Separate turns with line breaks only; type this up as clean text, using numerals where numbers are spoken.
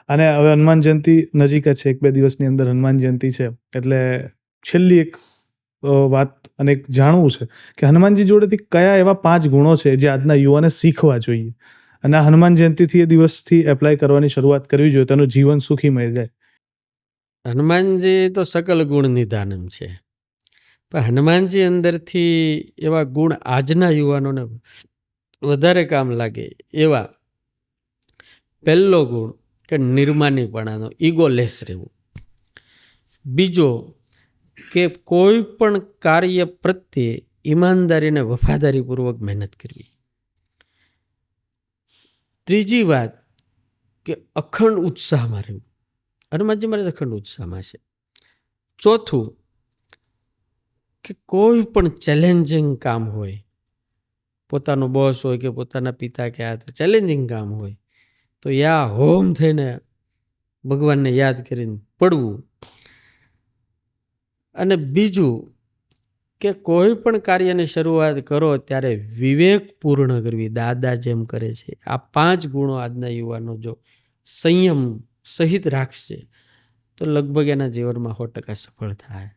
અને હવે હનુમાન જયંતી નજીક જ છે, 1-2 દિવસની અંદર હનુમાન જયંતી છે. એટલે છેલ્લી એક વાત અને એક જાણવું છે કે હનુમાનજી જોડેથી કયા એવા 5 ગુણો છે જે આજના યુવાને શીખવા જોઈએ અને આ હનુમાન જયંતીથી એ દિવસથી એપ્લાય કરવાની શરૂઆત કરવી જોઈએ, તેનું જીવન સુખીમય જાય.
હનુમાનજી તો સકલ ગુણ નિધાનમ છે, પણ હનુમાનજી અંદરથી એવા ગુણ આજના યુવાનોને વધારે કામ લાગે એવા. પહેલો ગુણ કે નિર્માનીપણાનો, ઈગોલેસ રહેવું. બીજો કે કોઈ પણ કાર્ય પ્રત્યે ઈમાનદારીને વફાદારીપૂર્વક મહેનત કરવી. ત્રીજી વાત કે અખંડ ઉત્સાહમાં રહેવું. હનુમાનજી મારે અખંડ ઉત્સાહમાં છે. ચોથું કે કોઈ પણ ચેલેન્જિંગ કામ હોય, પોતાનો બોસ હોય કે પોતાના પિતા કે આ ચેલેન્જિંગ કામ હોય તો યા હોમ થઈને ભગવાનને યાદ કરીને પડવું. અને બીજું કે કોઈ પણ કાર્યની શરૂઆત કરો ત્યારે વિવેકપૂર્ણ કરવી, દાદા જેમ કરે છે. આ 5 ગુણો આજના યુવાનો જો સંયમ સહિત રાખશે તો લગભગ એના જીવનમાં 100% સફળ થાય.